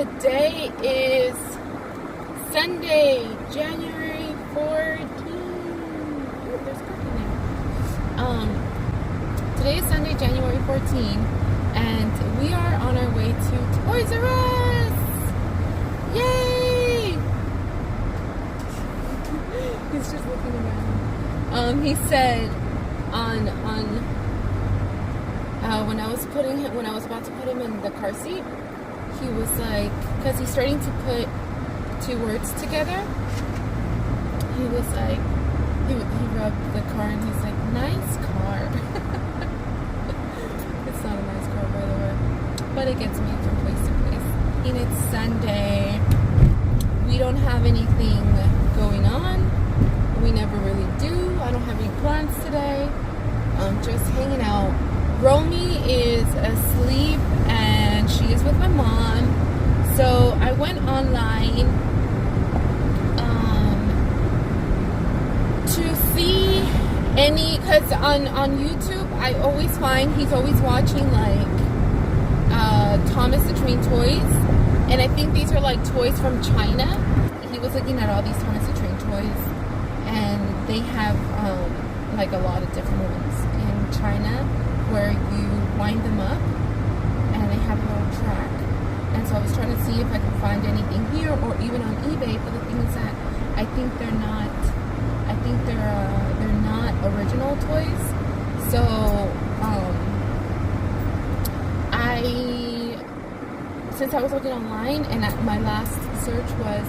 Today is Sunday, January 14th. Ooh, there's coffee there. Today is Sunday, January 14th, and we are on our way to Toys R Us. Yay! He's just looking around. He said when I was about to put him in the car seat, he was like, because he's starting to put two words together. He was like, he rubbed the car and he's like, nice car. It's not a nice car, by the way, but it gets me from place to place. And it's Sunday. We don't have anything going on. We never really do. I don't have any plans today. I'm just hanging out. Romy is asleep and she is with my mom. So I went online to see any, because on YouTube I always find he's always watching like Thomas the Train toys, and I think these are like toys from China. He was looking at all these Thomas the Train toys, and they have like a lot of different ones in China where you wind them up and they have a little track. And so I was trying to see if I could find anything here or even on eBay, but the thing is that I think they're not original toys. So since I was looking online, and my last search was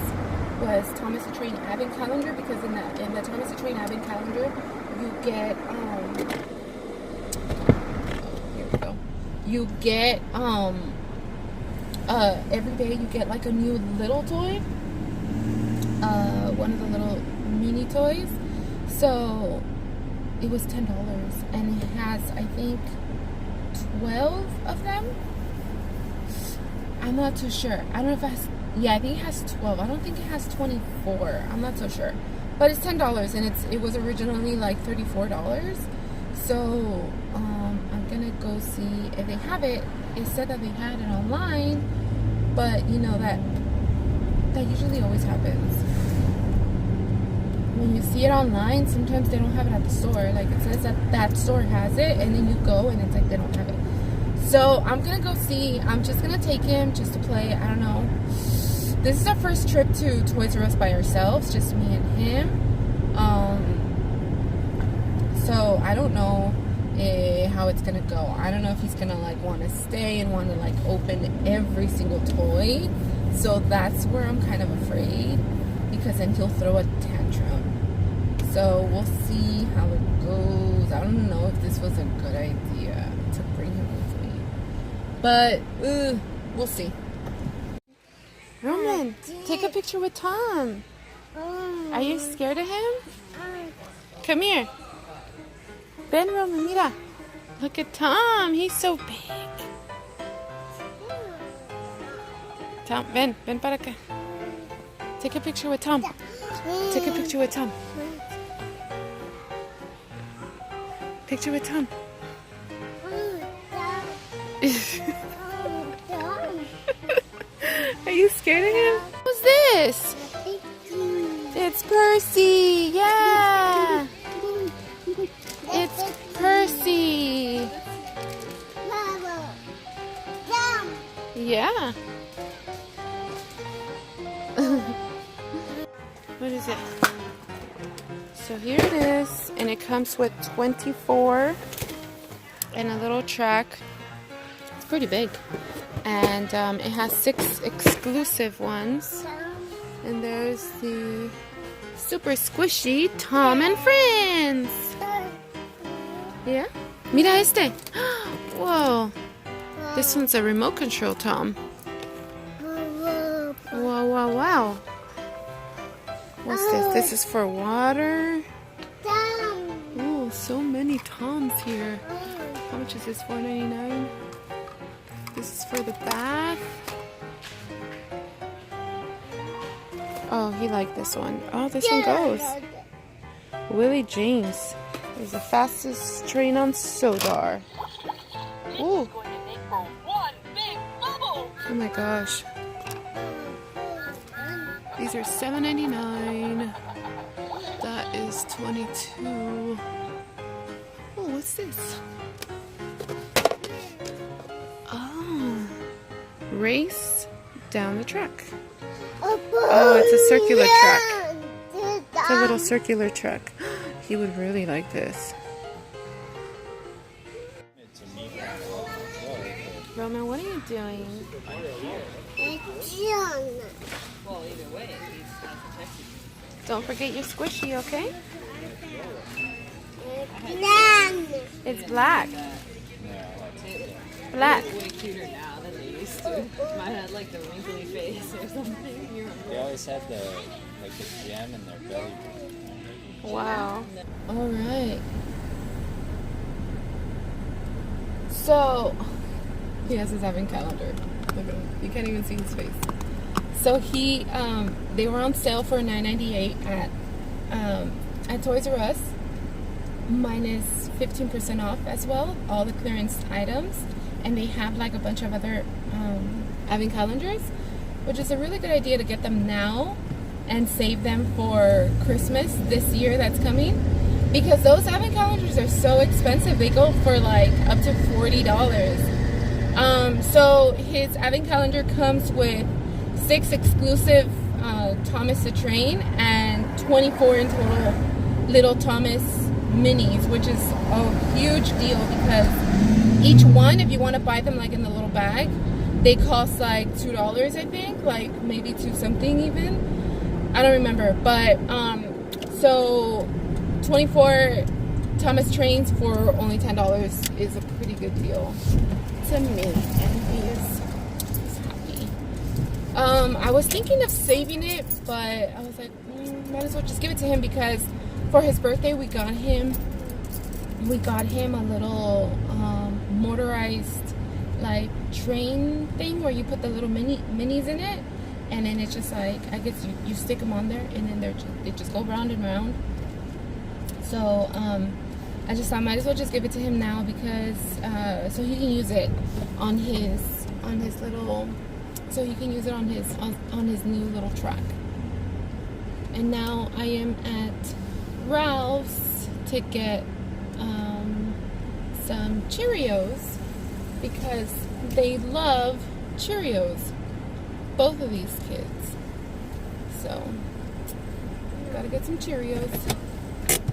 Thomas the Train Advent Calendar, because in the Thomas the Train Advent Calendar you get you get every day you get like a new little toy, one of the little mini toys. So it was $10, and it has, I think, 12 of them. I'm not too sure. I don't know if it has, yeah, I think it has 12. I don't think it has 24. I'm not so sure, but it's $10, and it was originally like $34. So I'm gonna go see if they have it. It said that they had it online, but you know that usually always happens. When you see it online, sometimes they don't have it at the store. Like, it says that store has it, and then you go and it's like they don't have it. So I'm gonna go see. I'm just gonna take him just to play. I don't know. This is our first trip to Toys R Us by ourselves, just me and him. So I don't know how it's gonna go. I don't know if he's gonna like want to stay and want to like open every single toy. So that's where I'm kind of afraid, because then he'll throw a tantrum. So we'll see how it goes. I don't know if this was a good idea to bring him with me, but we'll see. Roman, take a picture with Tom. Are you scared of him? Come here. Ven, Roman, mira. Look at Tom. He's so big. Tom, ven para acá. Take a picture with Tom. Take a picture with Tom. Picture with Tom. Are you scared of him? Who's this? It's Percy. Yeah. It's Percy. Yeah. What is it? So here it is, and it comes with 24 and a little track. It's pretty big, and it has 6 exclusive ones. And there's the super squishy Tom and Friends. Yeah? Mira este. Whoa. This one's a remote control Tom. Wow, wow, wow. What's this? This is for water. Oh, so many Toms here. How much is this? $4.99. This is for the bath. Oh, he liked this one. Oh, this one goes. Willie James is the fastest train on Sodar. Ooh. Oh my gosh. These are $7.99. That is $22. Oh, what's this? Oh, race down the track. Oh, it's a circular truck. It's a little circular truck. He would really like this. Roman, what are you doing? Well, either way, Don't forget your squishy, okay? It's black. Black. way cuter now than they used to. Mine had like the wrinkly face or something. You remember? They always had the gem in their belly button. Wow. All right. So, he has his advent calendar. Look at him. You can't even see his face. So they were on sale for $9.98 at Toys R Us, minus 15% off as well, all the clearance items. And they have like a bunch of other advent calendars, which is a really good idea to get them now and save them for Christmas this year that's coming, because those advent calendars are so expensive. They go for like up to $40. So his advent calendar comes with 6 exclusive Thomas the Train and 24 in total Little Thomas minis, which is a huge deal because each one, if you want to buy them like in the little bag, they cost like $2, I think, like maybe 2 something even. I don't remember, but so 24 Thomas Trains for only $10 is a pretty good deal to me, and he's happy. I was thinking of saving it, but I was like, might as well just give it to him, because for his birthday we got him a little motorized like train thing where you put the little minis in it, and then it's just like, I guess you stick them on there, and then they just go round and round. So I just thought I might as well just give it to him now, because so he can use it on his little, so he can use it on his new little truck. And now I am at Ralph's to get some Cheerios, because they love Cheerios, both of these kids. So gotta get some Cheerios.